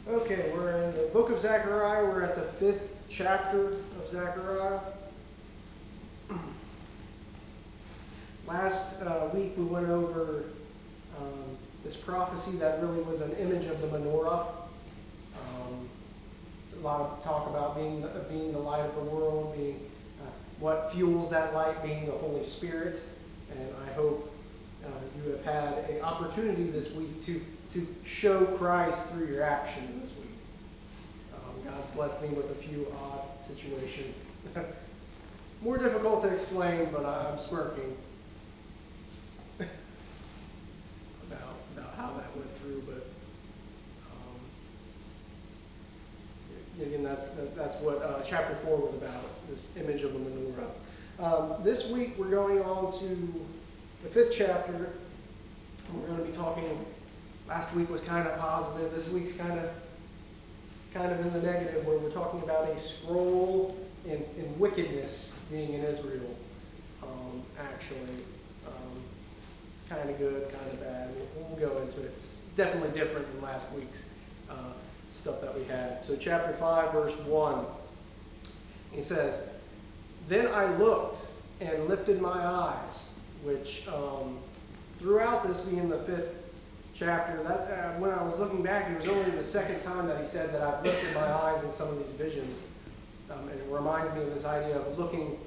Okay, we're in the book of Zechariah. We're at the 5th chapter of Zechariah. Last week we went over this prophecy that really was an image of the menorah. A lot of talk about being the light of the world, being what fuels that light, being the Holy Spirit. And I hope you have had an opportunity this week to show Christ through your action this week. God's blessed me with a few odd situations. More difficult to explain, but I'm smirking about how that went through. But again, that's what chapter 4 was about, this image of the menorah. This week we're going on to the 5th chapter, and we're going to be talking. Last week was kind of positive. This week's kind of in the negative, where we're talking about a scroll in wickedness being in Israel. Actually, kind of good, kind of bad. We'll go into it. It's definitely different than last week's stuff that we had. So chapter 5, verse 1, he says, "Then I looked and lifted my eyes," which throughout this being the 5th chapter, that when I was looking back, it was only the second time that he said that I've lifted my eyes in some of these visions. And it reminds me of this idea of looking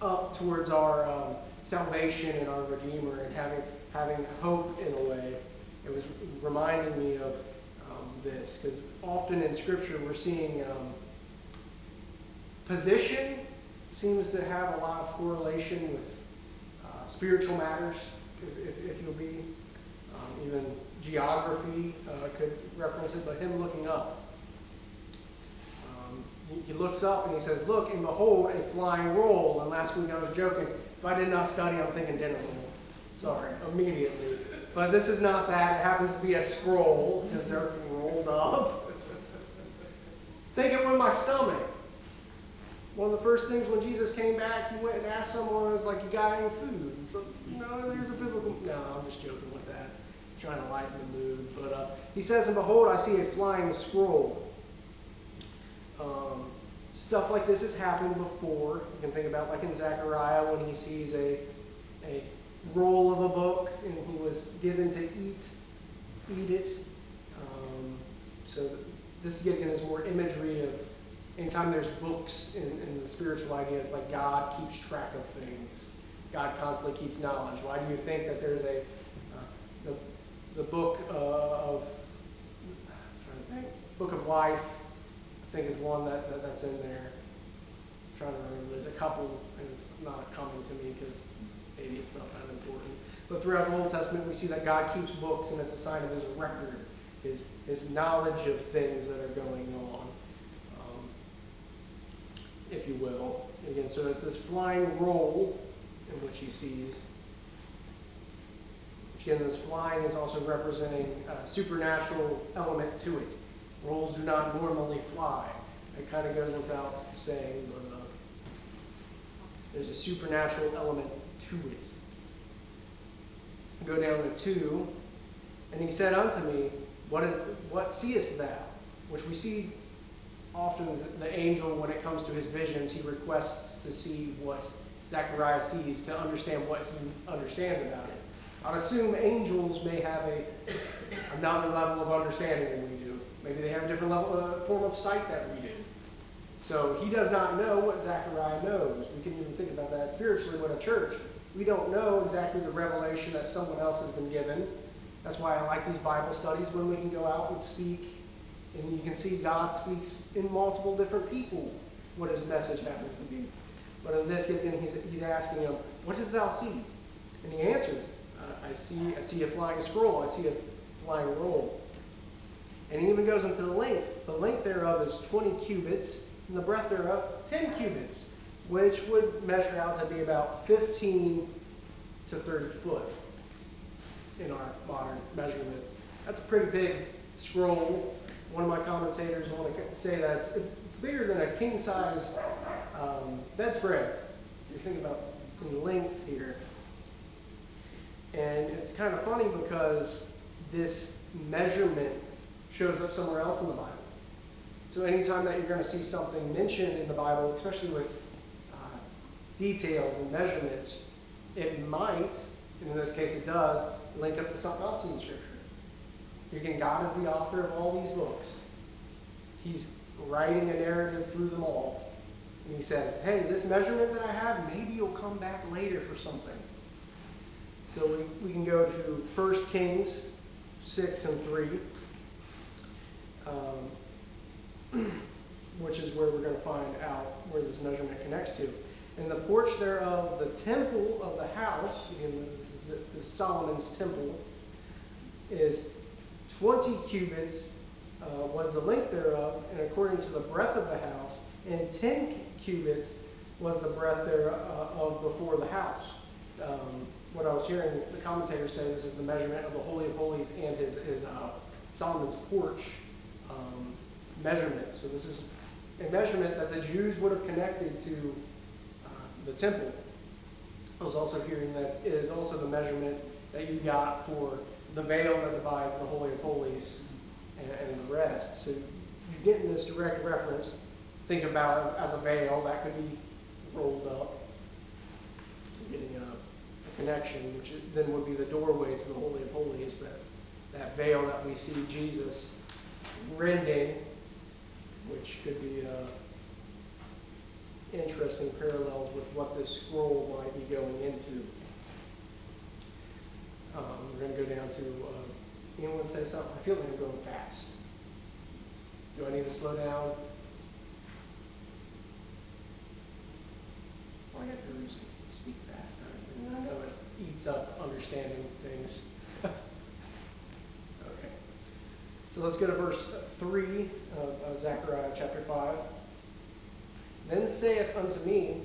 up towards our salvation and our Redeemer and having hope in a way. It was reminding me of this, because often in Scripture we're seeing position seems to have a lot of correlation with spiritual matters, if you'll be. Even geography could reference it, but him looking up. He looks up and he says, "Look, and behold, a flying roll." And last week I was joking, if I did not study, I'm thinking dinner roll. Sorry, immediately. But this is not that. It happens to be a scroll, because they're rolled up. Think it with my stomach. One of the first things when Jesus came back, he went and asked someone, was like, "You got any food?" And so, there's a biblical... No, I'm just joking with that. Trying to lighten the mood. But he says, "And behold, I see a flying scroll." Stuff like this has happened before. You can think about like in Zechariah when he sees a roll of a book and he was given to eat it. So this again is more imagery of anytime there's books in the spiritual ideas, like God keeps track of things. God constantly keeps knowledge. Why do you think that there's the book Book of Life, I think is one that's in there. I'm trying to remember. There's a couple, and it's not coming to me because maybe it's not that important. But throughout the Old Testament, we see that God keeps books, and it's a sign of His record, His knowledge of things that are going on, if you will. Again, so it's this flying roll in which He sees. Again, this flying is also representing a supernatural element to it. Rolls do not normally fly. It kind of goes without saying, but there's a supernatural element to it. Go down to 2. "And he said unto me, What seest thou?" Which we see often the angel, when it comes to his visions, he requests to see what Zechariah sees, to understand what he understands about it. I'd assume angels may have another level of understanding than we do. Maybe they have a different form of sight that we do. So he does not know what Zechariah knows. We can even think about that spiritually with a church. We don't know exactly the revelation that someone else has been given. That's why I like these Bible studies, when we can go out and speak, and you can see God speaks in multiple different people, what his message happens to be. But in this, again, he's asking him, "What dost thou see?" And he answers, I see a flying scroll. I see a flying roll. And he even goes into the length. The length thereof is 20 cubits, and the breadth thereof 10 cubits, which would measure out to be about 15 to 30 foot in our modern measurement. That's a pretty big scroll. One of my commentators want to say that it's bigger than a king-size bedspread. You think about the length here. And it's kind of funny because this measurement shows up somewhere else in the Bible. So anytime that you're going to see something mentioned in the Bible, especially with details and measurements, it might, and in this case it does, link up to something else in the Scripture. Again, God is the author of all these books. He's writing a narrative through them all. And he says, hey, this measurement that I have, maybe you'll come back later for something. So we can go to 1 Kings 6 and 3, which is where we're going to find out where this measurement connects to. And the porch thereof, the temple of the house, again, this is Solomon's temple, is 20 cubits was the length thereof, and according to the breadth of the house, and 10 cubits was the breadth thereof before the house. What I was hearing the commentator say, this is the measurement of the Holy of Holies and his Solomon's porch measurement. So this is a measurement that the Jews would have connected to the temple. I was also hearing that it is also the measurement that you got for the veil that divides the Holy of Holies and the rest. So you get in this direct reference. Think about it as a veil that could be rolled up, getting a connection, which then would be the doorway to the Holy of Holies. That veil that we see Jesus rending, which could be interesting parallels with what this scroll might be going into. We're going to go down to, anyone say something? I feel like I'm going fast. Do I need to slow down? Well, I have to speak fast. I know it eats up understanding things. Okay. So let's go to verse 3 of Zechariah chapter 5. Then saith unto me,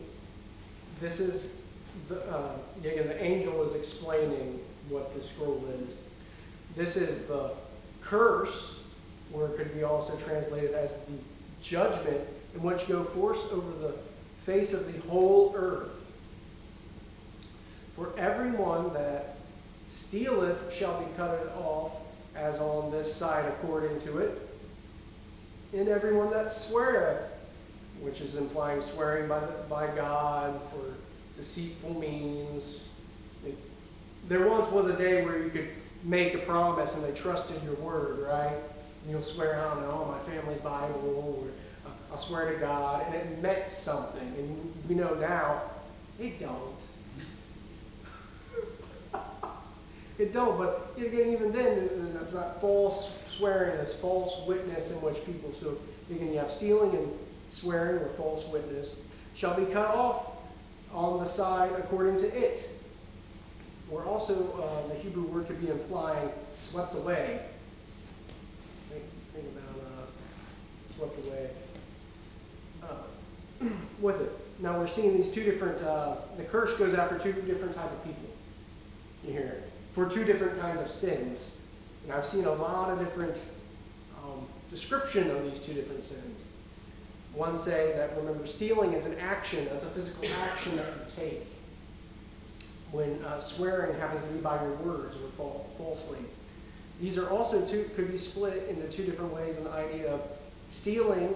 this is, again, the angel is explaining what the scroll is. This is the curse, or it could be also translated as the judgment, in which go forth over the face of the whole earth. For everyone that stealeth shall be cut off, as on this side according to it, and everyone that sweareth, which is implying swearing by God for deceitful means. There once was a day where you could make a promise and they trusted your word, right? And you'll swear, I don't know, on my family's Bible, or I'll swear to God, and it meant something. And we know now, it don't. It don't, but again, even then, it's not false swearing, it's false witness in which people, so again, you have stealing and swearing or false witness, shall be cut off on the side according to it. Or also, the Hebrew word could be implying swept away. Think about swept away with it. Now we're seeing these two different, the curse goes after two different types of people. You hear it. For two different kinds of sins. And I've seen a lot of different description of these two different sins. One say that, remember, stealing is an action, that's a physical action that you take. When swearing happens to be by your words or falsely. These are also could be split into two different ways in the idea of stealing,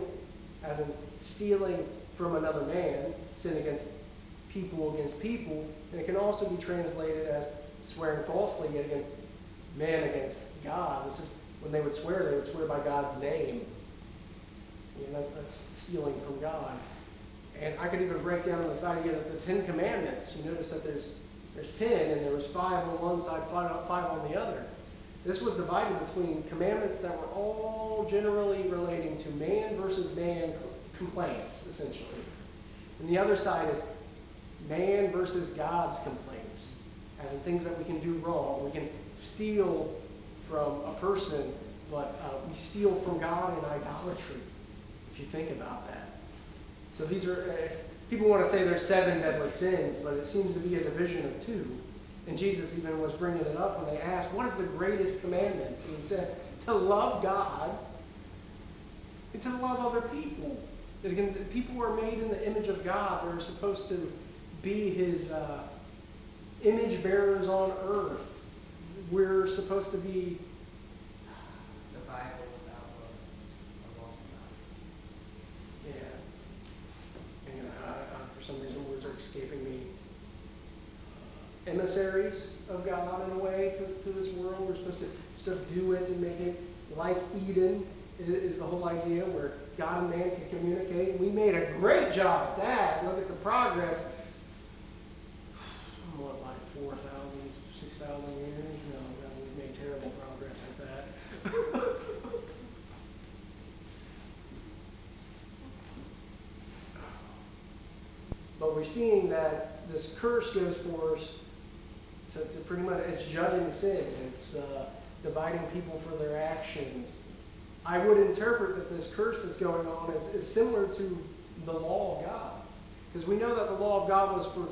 as in stealing from another man, sin against people, and it can also be translated as swearing falsely against man against God. This is when they would swear by God's name. And that's stealing from God. And I could even break down this idea that the Ten Commandments, you notice that there's 10, and there was 5 on one side, 5 on the other. This was divided between commandments that were all generally relating to man versus man complaints, essentially. And the other side is man versus God's complaints, as in things that we can do wrong. We can steal from a person, but we steal from God in idolatry, if you think about that. So these are, people want to say there's 7 deadly sins, but it seems to be a division of 2. And Jesus even was bringing it up when they asked, what is the greatest commandment? And he said, to love God and to love other people. And again, people are made in the image of God. They're supposed to be His image bearers on earth. We're supposed to be... The Bible escaping me, emissaries of God in a way to this world. We're supposed to subdue it and make it like Eden is the whole idea, where God and man can communicate. We made a great job at that. Look at the progress. What, like 4,000, 6,000 years? No, we've made terrible progress at that. But we're seeing that this curse goes for us to pretty much, it's judging sin. It's dividing people for their actions. I would interpret that this curse that's going on is similar to the law of God. Because we know that the law of God was for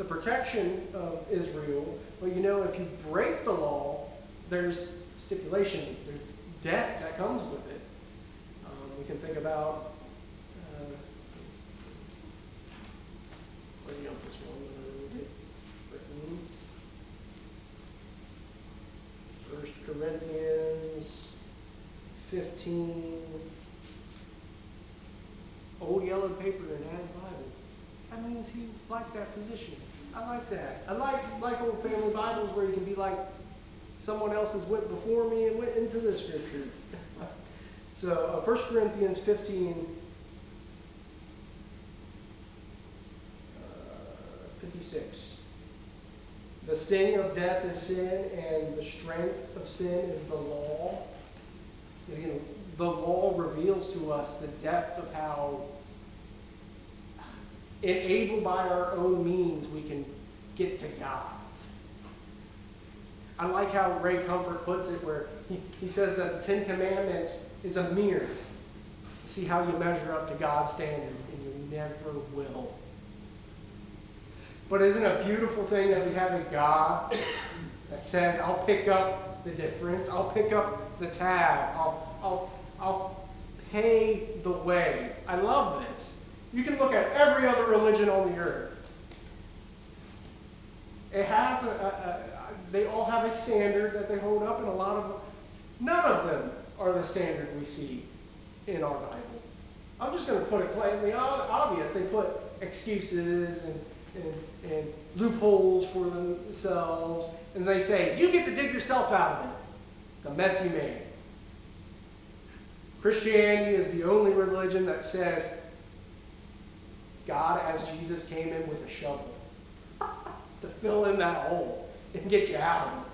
the protection of Israel. But you know, if you break the law, there's stipulations. There's death that comes with it. We can think about bring up this one that I wrote it. First Corinthians 15. Old yellowed paper and added Bible. That means he liked that position. I like that. I like old family Bibles where you can be like, someone else has went before me and went into the scripture. So 1 Corinthians 15. 56. The sting of death is sin, and the strength of sin is the law. Again, the law reveals to us the depth of how, enabled by our own means, we can get to God. I like how Ray Comfort puts it, where he says that the Ten Commandments is a mirror. See how you measure up to God's standard, and you never will. But isn't it a beautiful thing that we have a God that says, I'll pick up the difference, I'll pick up the tab, I'll pay the way. I love this. You can look at every other religion on the earth. It has they all have a standard that they hold up, and none of them are the standard we see in our Bible. I'm just going to put it plainly obvious. They put excuses and loopholes for themselves, and they say, you get to dig yourself out of it, the mess you made. Christianity is the only religion that says God, as Jesus, came in with a shovel to fill in that hole and get you out of it.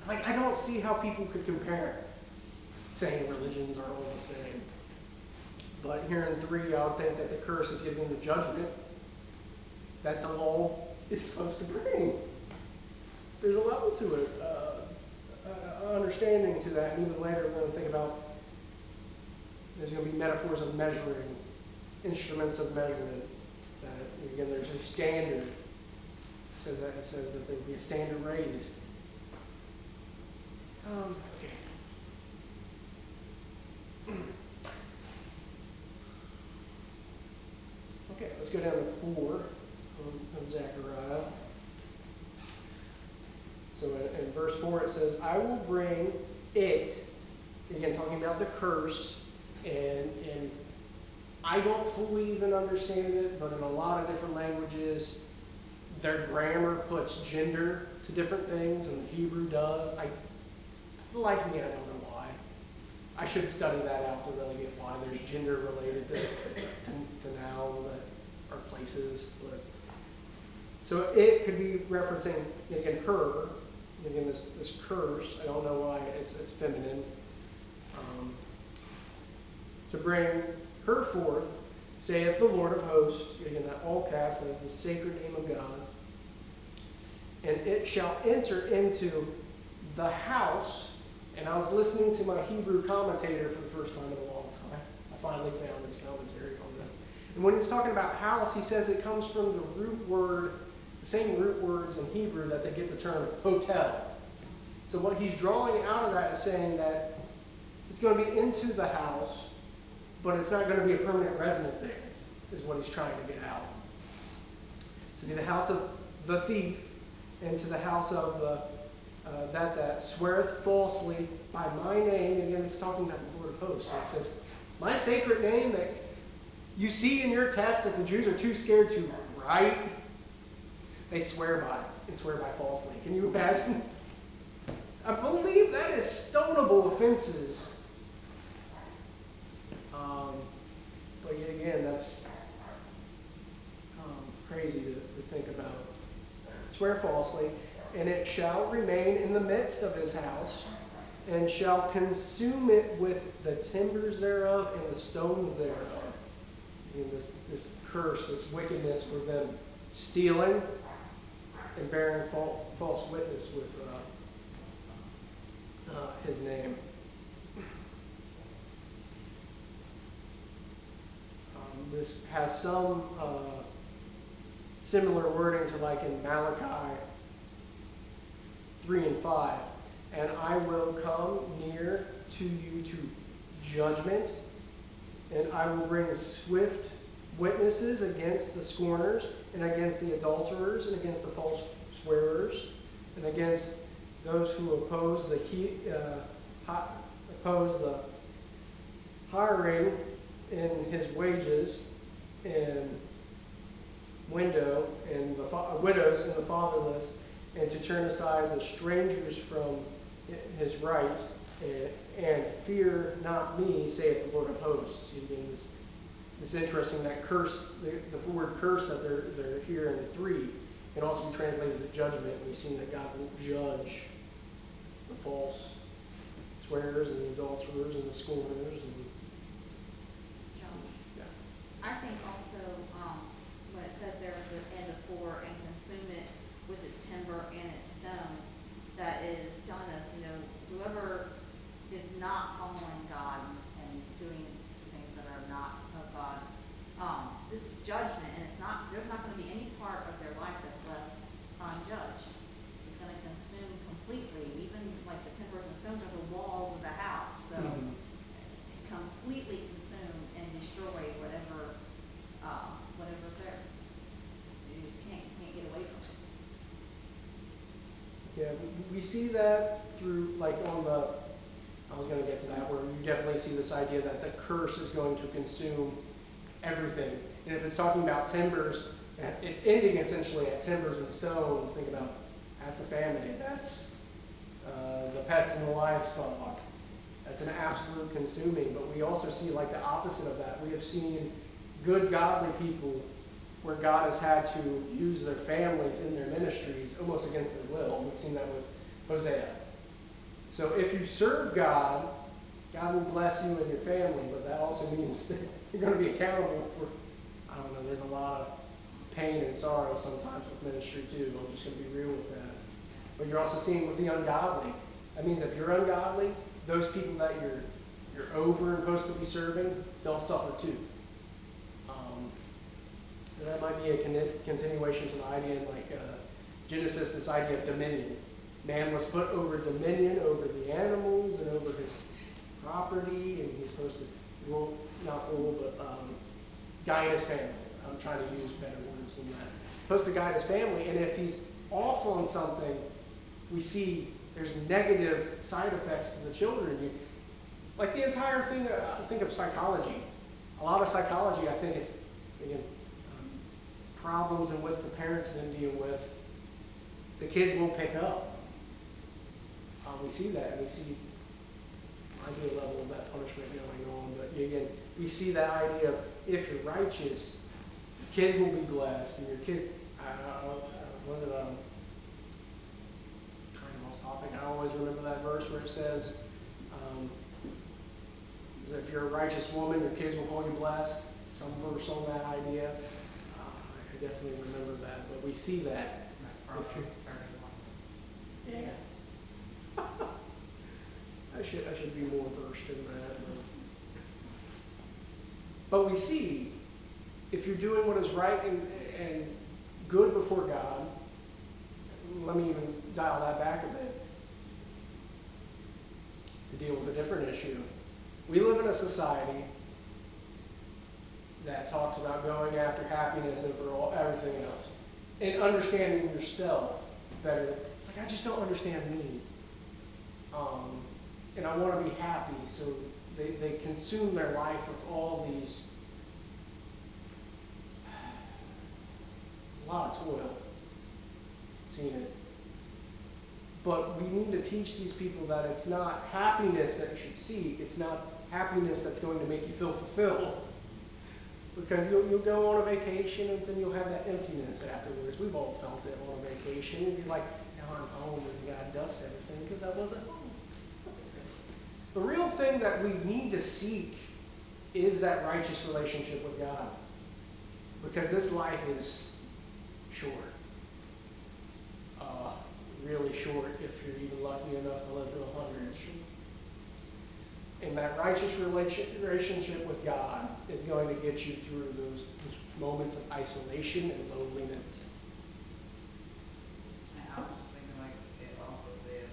Like, I don't see how people could compare, saying religions are all the same. But here in 3, I would think that the curse is giving the judgment that the law is supposed to bring. There's a level to it, understanding to that, and even later we're going to think about there's going to be metaphors of measuring, instruments of measurement. That again, there's a standard. It says that there will be a standard raised. Okay, let's go down to 4. Of Zechariah. So in verse 4 it says, I will bring it, again talking about the curse, and I don't fully even understand it, but in a lot of different languages, their grammar puts gender to different things, and the Hebrew does. I don't know why. I should study that out to really get why there's gender related to nouns that are places, but so it could be referencing, again, her, again, this curse. I don't know why it's feminine. To bring her forth, saith the Lord of hosts, again, that all caps, that is the sacred name of God. And it shall enter into the house. And I was listening to my Hebrew commentator for the first time in a long time. I finally found his commentary on this. And when he's talking about house, he says it comes from the root word, the same root words in Hebrew that they get the term hotel. So what he's drawing out of that is saying that it's going to be into the house, but it's not going to be a permanent resident there, is what he's trying to get out. So to the house of the thief, and to the house of that sweareth falsely by my name. Again, it's talking about the Lord of hosts. So it says, my sacred name that you see in your text that the Jews are too scared to right? They swear by it and swear by falsely. Can you imagine? I believe that is stonable offenses. But yet again, that's crazy to think about. Swear falsely, and it shall remain in the midst of his house, and shall consume it with the timbers thereof and the stones thereof. And this curse, this wickedness for them stealing and bearing false witness with his name. This has some similar wording to like in Malachi 3 and 5. And I will come near to you to judgment, and I will bring swift witnesses against the scorners, and against the adulterers, and against the false swearers, and against those who oppose the hiring in his wages, and widows and the fatherless, and to turn aside the strangers from his rights, and fear not me, saith the Lord of hosts. Again, it's interesting that curse, the word curse that they're here in 3 can also be translated to judgment. We've seen that God will judge the false swearers and the adulterers and the scorners. And yeah. I think also when it says there at the end of 4, and consume it with its timber and its stones, that is telling us, whoever is not following God and doing things that are not of God, this is judgment, and there's not going to be any part of their life that's left unjudged. It's going to consume completely, even like the timbers and stones are the walls of the house. So completely consume and destroy whatever's there. You just can't get away from it. Yeah, we see that through, like I was going to get to that, where you definitely see this idea that the curse is going to consume everything. And if it's talking about timbers, it's ending essentially at timbers and stones. Think about that's the family, that's the pets and the livestock. That's an absolute consuming. But we also see like the opposite of that. We have seen good, godly people where God has had to use their families in their ministries almost against their will. We've seen that with Hosea. So if you serve God, God will bless you and your family, but that also means that you're going to be accountable for, I don't know, there's a lot of pain and sorrow sometimes with ministry too. I'm just going to be real with that. But you're also seeing with the ungodly. That means if you're ungodly, those people that you're over and supposed to be serving, they'll suffer too. And that might be a continuation to the idea in Genesis, this idea of dominion. Man was put over dominion over the animals and over his property, and he's supposed to rule, not rule, but guide his family. I'm trying to use better words than that. Supposed to guide his family, and if he's off on something, we see there's negative side effects to the children. Like the entire thing, think of psychology. A lot of psychology, I think, is, again, problems in which the parents didn't deal with, the kids won't pick up. We see that, and we see idea level of that punishment going on. But again, we see that idea of if you're righteous, kids will be blessed, and your kid, was it kind of off topic? I always remember that verse where it says, if you're a righteous woman, your kids will call you blessed. Some verse on that idea. I definitely remember that, but we see that. Yeah. I should be more versed in that. But we see, if you're doing what is right and good before God, let me even dial that back a bit to deal with a different issue. We live in a society that talks about going after happiness over everything else and understanding yourself better. It's like, I just don't understand me. And I want to be happy, so they consume their life with all these a lot of toil. Seen it. But we need to teach these people that it's not happiness that you should seek. It's not happiness that's going to make you feel fulfilled. Because you'll go on a vacation and then you'll have that emptiness afterwards. We've all felt it on a vacation. And you're like, now I'm home and God dust everything because I wasn't home. The real thing that we need to seek is that righteous relationship with God. Because this life is short. Really short if you're even lucky enough to live to 100. And that righteous relationship with God is going to get you through those moments of isolation and loneliness. And I was thinking, like it also says,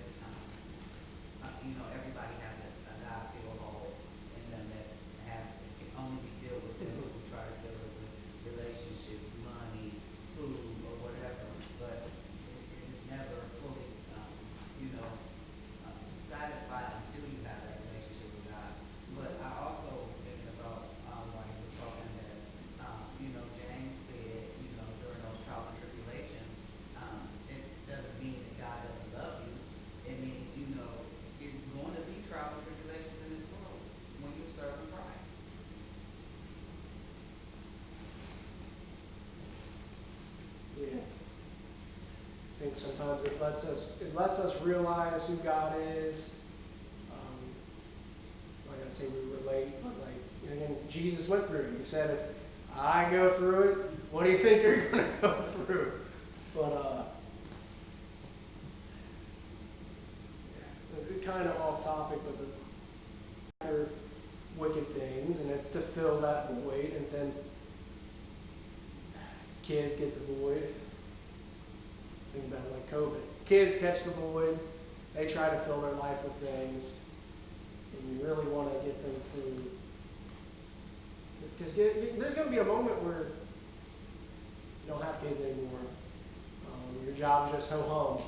everybody has a God-filled hole in them that it can only be dealt with them who try to deal with relationships, money, food, or whatever. But it is never fully, satisfied until you have that relationship with God. But I also was thinking about while you were talking that, James said, during those trials and tribulations, it doesn't mean that God doesn't love you. It means, it's going to be trials and tribulations in this world when you're serving Christ. Yeah. I think sometimes it lets us realize who God is. I'm not gonna say we relate, but again, Jesus went through it. He said, if I go through it, what do you think you're gonna go through? But it's kind of off topic, but the wicked things, and it's to fill that void, and then kids get the void. Think about it like COVID. Kids catch the void. They try to fill their life with things. And you really want to get them through. Because there's going to be a moment where you don't have kids anymore. Your job's just ho-hum.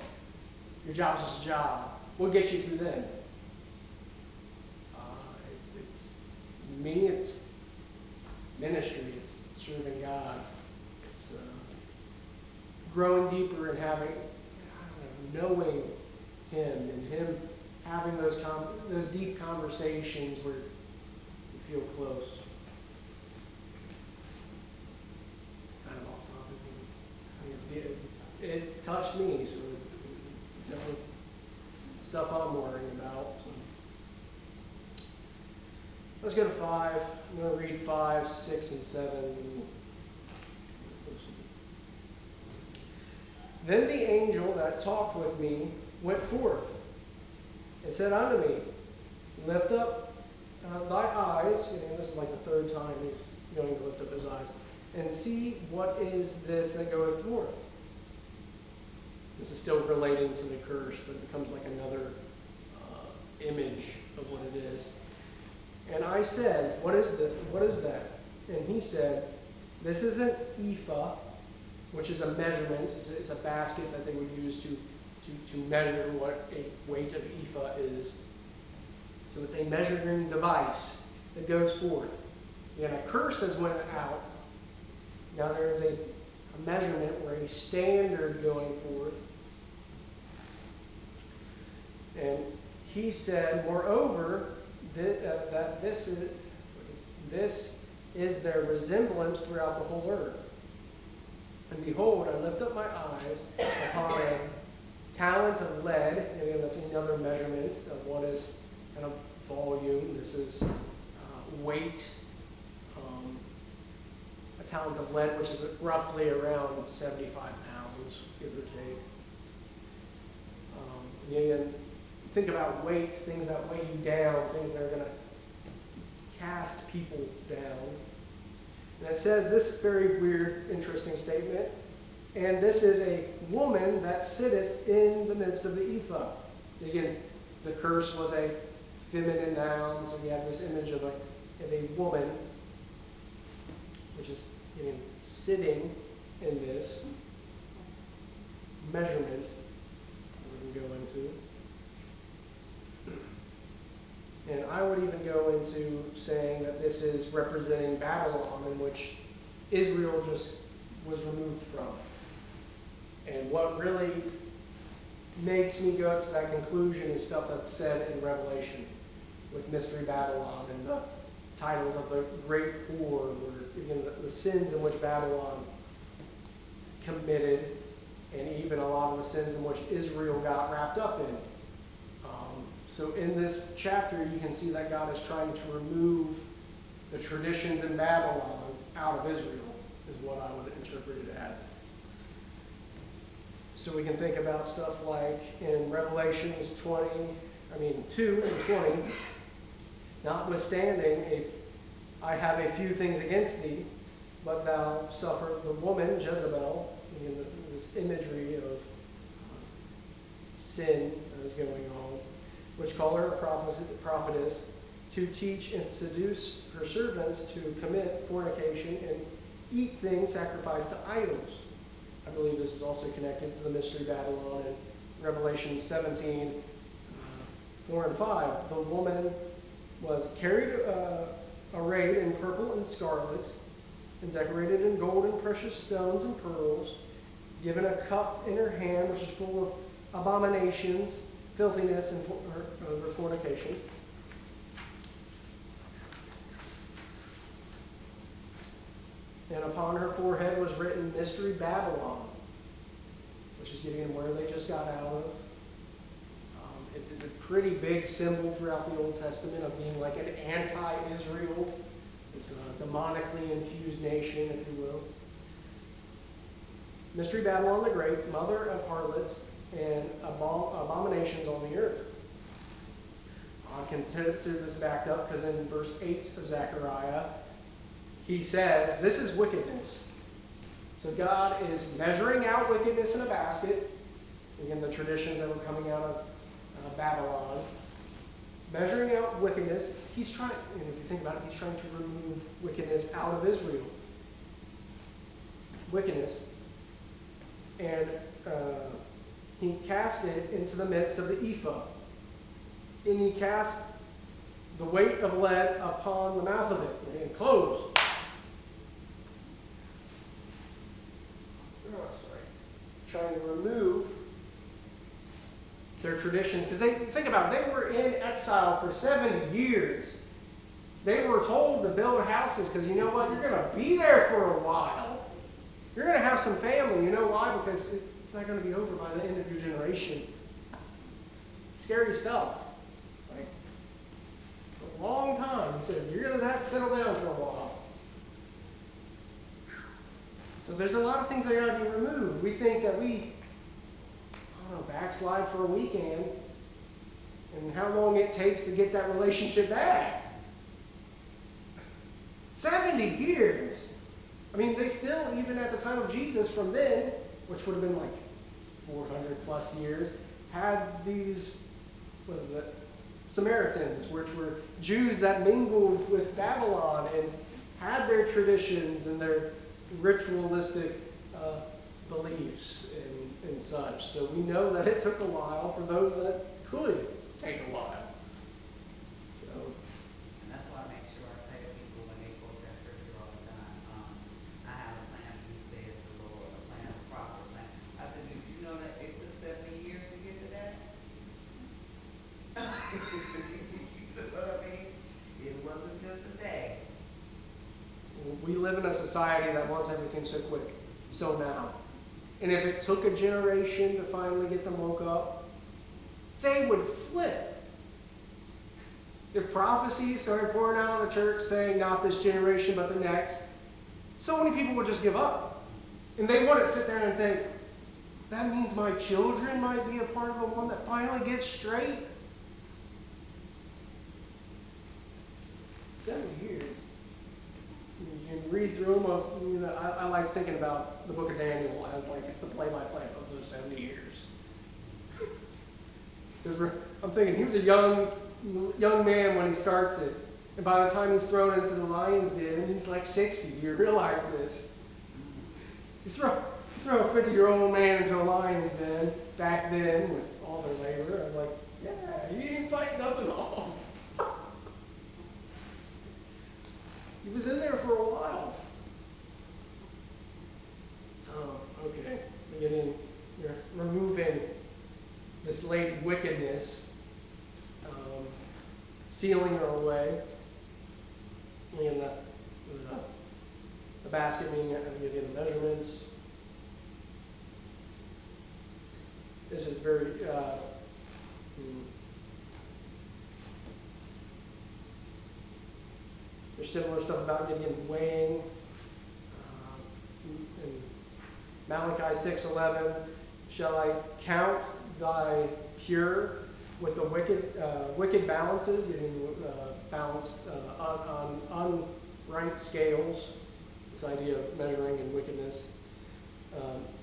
Your job's just a job. We'll get you through then. It's ministry. It's serving God. It's growing deeper and knowing Him and Him having those deep conversations where you feel close. Kind of off topic. It touched me, so it's definitely stuff I'm worrying about. So. Let's go to 5. I'm going to read 5, 6, and 7. Then the angel that talked with me went forth and said unto me, lift up thy eyes, and this is like the third time he's going to lift up his eyes, and see what is this that goeth forth. This is still relating to the curse, but it becomes like another image of what it is. And I said, what is that? And he said, this is an ephah, which is a measurement. It's a basket that they would use to measure what a weight of ephah is. So it's a measuring device that goes forth. And a curse has went out. Now there is a measurement or a standard going forth. And he said, moreover, that this is their resemblance throughout the whole earth. And behold, I lift up my eyes upon a talent of lead. And again, that's another measurement of what is kind of volume. This is weight. A talent of lead, which is roughly around 75 pounds, give or take. Again, think about weight, things that weigh you down, things that are going to cast people down. And it says this very weird, interesting statement, and this is a woman that sitteth in the midst of the ephah. Again, the curse was a feminine noun, so we have this image of a woman, which is sitting in this measurement we can go into. And I would even go into saying that this is representing Babylon, in which Israel just was removed from. And what really makes me go to that conclusion is stuff that's said in Revelation with Mystery Babylon and the titles of the Great Four, or again, the sins in which Babylon committed, and even a lot of the sins in which Israel got wrapped up in. So in this chapter, you can see that God is trying to remove the traditions in Babylon out of Israel, is what I would interpret it as. So we can think about stuff like in Revelations 2 and 20, notwithstanding, I have a few things against thee, but thou suffer the woman, Jezebel, again, this imagery of sin that is going on, which call her a prophetess, to teach and seduce her servants to commit fornication and eat things sacrificed to idols. I believe this is also connected to the Mystery Babylon in Revelation 17, 4 and 5. The woman was carried arrayed in purple and scarlet, and decorated in gold and precious stones and pearls, given a cup in her hand which is full of abominations, filthiness, and fornication. And upon her forehead was written Mystery Babylon, which is getting where they just got out of. It is a pretty big symbol throughout the Old Testament of being like an anti-Israel. It's a demonically infused nation, if you will. Mystery Babylon the Great, mother of harlots and abominations on the earth. I can consider this backed up because in verse 8 of Zechariah, he says, this is wickedness. So God is measuring out wickedness in a basket. Again, the traditions that were coming out of Babylon. Measuring out wickedness. He's trying, and if you think about it, he's trying to remove wickedness out of Israel. Wickedness. And he cast it into the midst of the ephah. And he cast the weight of lead upon the mouth of it, and closed. Trying to remove their traditions. Because think about it, they were in exile for 70 years. They were told to build houses because you know what? You're going to be there for a while. You're going to have some family. You know why? Because it's not going to be over by the end of your generation. Scary stuff. Right? For a long time. He says, you're going to have to settle down for a while. So there's a lot of things that are going to be removed. We think that we, backslide for a weekend, and how long it takes to get that relationship back. 70 years. I mean, they still, even at the time of Jesus from then, which would have been like 400 plus years, had these, Samaritans, which were Jews that mingled with Babylon and had their traditions and their ritualistic beliefs and such. So we know that it took a while for those that could take a while. So, and that's why I make sure I tell people when they quote that scripture all the time, I have a plan for you, says the Lord, a plan, a proper plan. I said, did you know that it took 70 years to get to that? You know what I mean? It wasn't just a day. we live in a society that wants everything so quick, so now. And if it took a generation to finally get them woke up, they would flip. If prophecies started pouring out of the church saying not this generation but the next, so many people would just give up. And they wouldn't sit there and think, that means my children might be a part of the one that finally gets straight. 70 years. You can read through them. I like thinking about the book of Daniel as like it's the play-by-play of those 70 years. Because I'm thinking he was a young man when he starts it, and by the time he's thrown into the lion's den, he's like 60. You realize this? You throw a 50-year-old man into a lion's den back then with all their labor. I was like, yeah, he didn't fight nothing off. He was in there for a while. Oh, okay. We get in wickedness, sealing her away. And the basket meaning the measurements. This is very there's similar stuff about Gideon weighing. In Malachi 6:11, shall I count thy pure with the wicked balances, getting balanced on unranked scales, this idea of measuring and wickedness,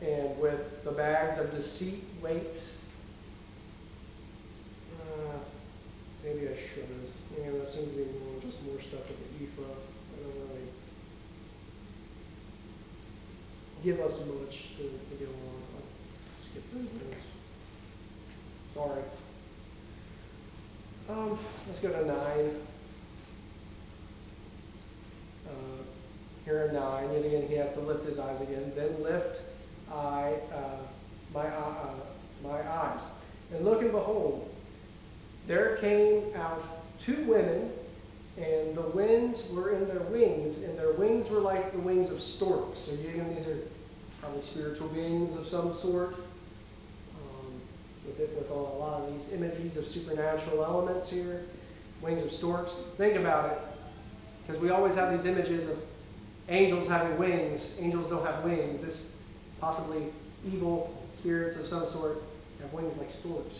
and with the bags of deceit weights. Maybe I shouldn't. That seems to be just more stuff with the ephah. I don't really give us much to go on. I'll skip those notes. Sorry. Let's go to 9. Here in 9, yet again he has to lift his eyes again. Then lift my eyes, and look and behold, there came out 2 women, and the winds were in their wings, and their wings were like the wings of storks. So again, these are probably spiritual beings of some sort. With a lot of these images of supernatural elements here, wings of storks. Think about it, because we always have these images of angels having wings. Angels don't have wings. This possibly evil spirits of some sort have wings like storks.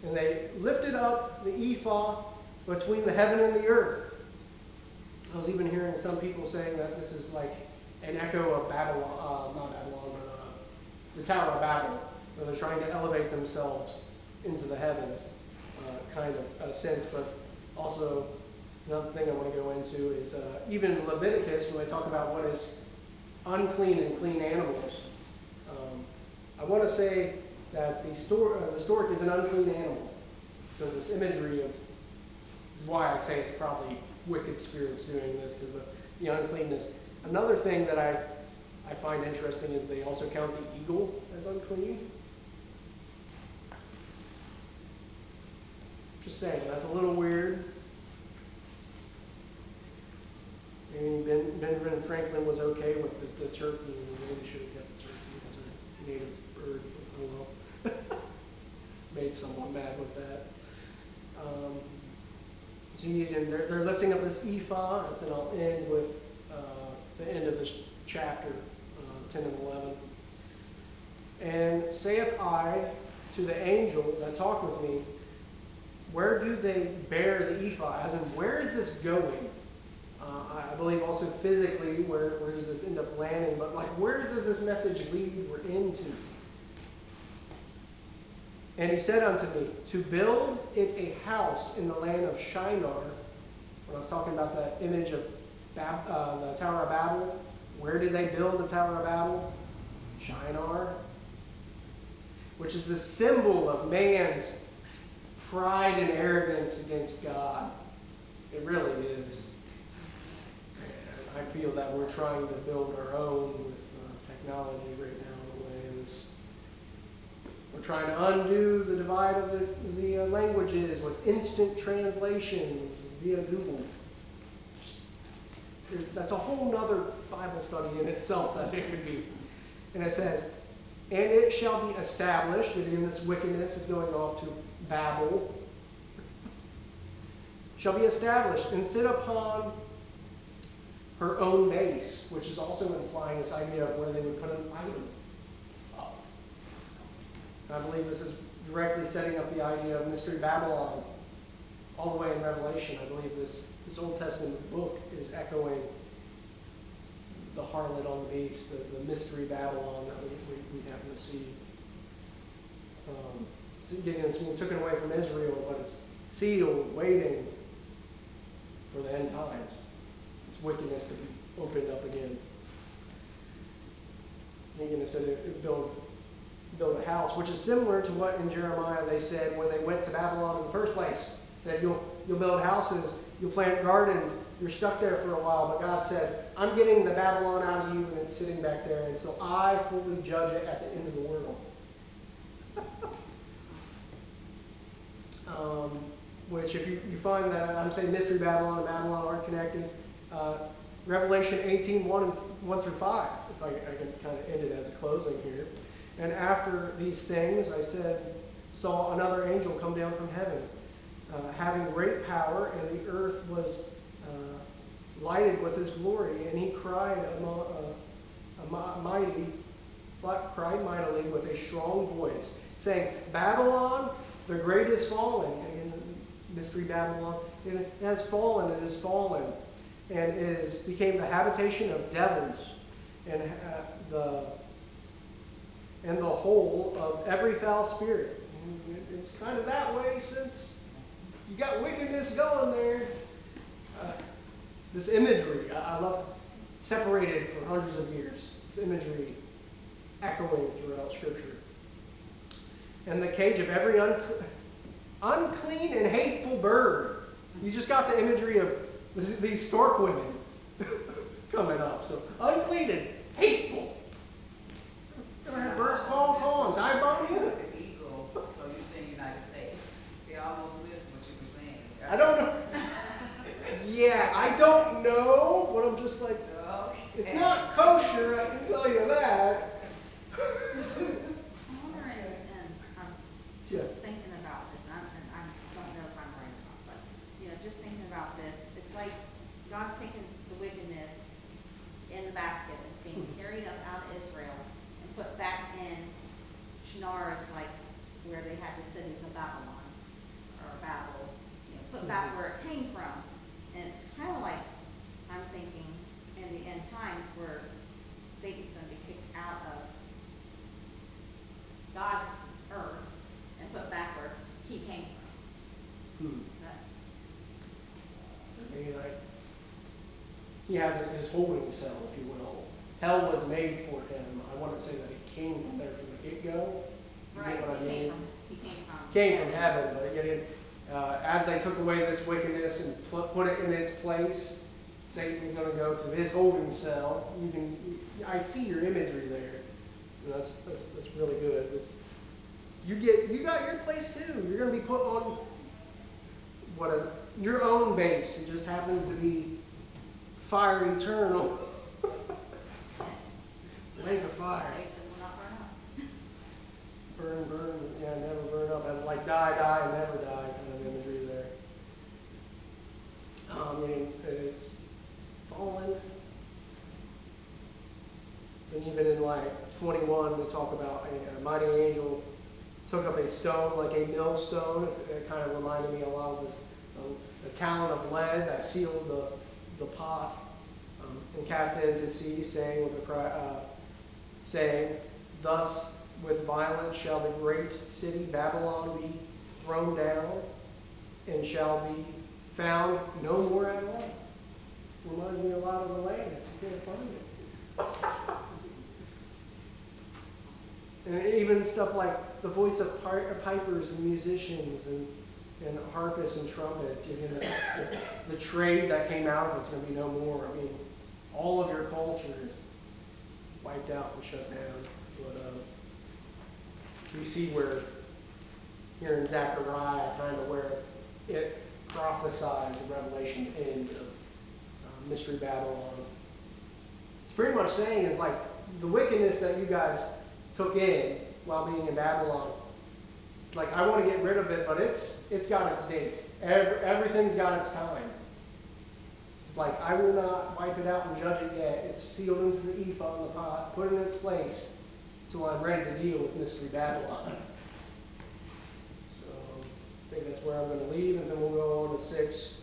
And they lifted up the ephah between the heaven and the earth. I was even hearing some people saying that this is like an echo of Babylon, not Babylon, but the Tower of Babel, where they're trying to elevate themselves into the heavens, kind of a sense. But also, another thing I want to go into is even Leviticus, when they talk about what is unclean and clean animals. I want to say that the stork is an unclean animal. So this imagery of, is why I say it's probably wicked spirits doing this, because the uncleanness. Another thing that I find interesting is they also count the eagle as unclean. Just saying, that's a little weird. Maybe Benjamin Franklin was okay with the turkey, and maybe should have kept the turkey as a native bird. Oh well. Made someone mad with that. They're lifting up this ephah, and then I'll end with the end of this chapter, 10 and 11. And saith I to the angel that talked with me, where do they bear the ephah? As in, where is this going? I believe also physically, where does this end up landing? But like, where does this message lead? We're into. And he said unto me, to build it a house in the land of Shinar. When I was talking about that image of the Tower of Babel, where did they build the Tower of Babel? Shinar, which is the symbol of man's pride and arrogance against God. It really is. I feel that we're trying to build our own with technology right now in a way. We're trying to undo the divide of the languages with instant translations via Google. That's a whole nother Bible study in itself that it could be. And it says, and it shall be established, and in this wickedness is going off to Babel, shall be established and sit upon her own base, which is also implying this idea of where they would put an idol up. I believe this is directly setting up the idea of Mystery Babylon all the way in Revelation. I believe this Old Testament book is echoing the harlot on the beast, the Mystery Babylon that we happen to see. It's being taken away from Israel, but it's sealed, waiting for the end times. Its wickedness to be opened up again. Again, it said build a house, which is similar to what in Jeremiah they said when they went to Babylon in the first place. Said you'll build houses, you'll plant gardens, you're stuck there for a while, but God says, I'm getting the Babylon out of you and it's sitting back there, and so I fully judge it at the end of the world. which if you find that I'm saying Mystery Babylon and Babylon aren't connected, Revelation 18, 1 through 5, if I can kind of end it as a closing here. And after these things, I saw another angel come down from heaven, having great power, and the earth was lighted with his glory. And he cried mightily with a strong voice, saying, Babylon, the great is fallen. Again, Mystery Babylon, it has fallen, it is fallen, and became the habitation of devils, and the whole of every foul spirit. And it's kind of that way since you got wickedness going there. This imagery, I love, separated for hundreds of years. This imagery echoing throughout Scripture. And the cage of every unclean and hateful bird. You just got the imagery of these stork women coming up. So unclean and hateful. Gonna have birds call and dive on you. The eagle, so you're saying United States. They almost missed what you were saying. I don't know. Yeah, I don't know, but I'm just like, it's not kosher, I can tell you that. I'm wondering, and I'm Yeah. just thinking about this, and I don't know if I'm right or not, but, just thinking about this, it's like God's taken the wickedness in the basket, it's being carried up out of Israel and put back in Shinar, is like where they had the cities of Babylon, or Babel, put back where it came from. And it's kind of like, I'm thinking, in the end times, where Satan's going to be kicked out of God's earth and put back where he came from. He has his holding cell, if you will. Hell was made for him. I wouldn't say that he came from there from the get-go. Right, he came from heaven, but as they took away this wickedness and put it in its place, Satan's going to go to his holding cell. I see your imagery there. That's really good. You got your place too. You're going to be put on your own base. It just happens to be fire eternal. Lake of fire. Burn, never burn up. As like die, and never die kind of imagery there. It's fallen. And even in like 21, we talk about a mighty angel took up a stone like a millstone. It kind of reminded me a lot of this, the talent of lead that sealed the pot, and cast it into the sea, saying, thus with violence shall the great city Babylon be thrown down, and shall be found no more at all. Reminds me a lot of the land. You can't find it. And even stuff like the voice of pipers and musicians and harpists and trumpets. The trade that came out of it's going to be no more. I mean, all of your culture is wiped out and shut down. But we see where, here in Zechariah, kind of where it prophesies the Revelation end of Mystery Babylon. It's pretty much saying is like the wickedness that you guys took in while being in Babylon. Like, I want to get rid of it, but it's got its date. Everything's got its time. It's like, I will not wipe it out and judge it yet. It's sealed into the ephah in the pot, put in its place, till I'm ready to deal with Mystery Babylon. So, I think that's where I'm going to leave, and then we'll go on to 6.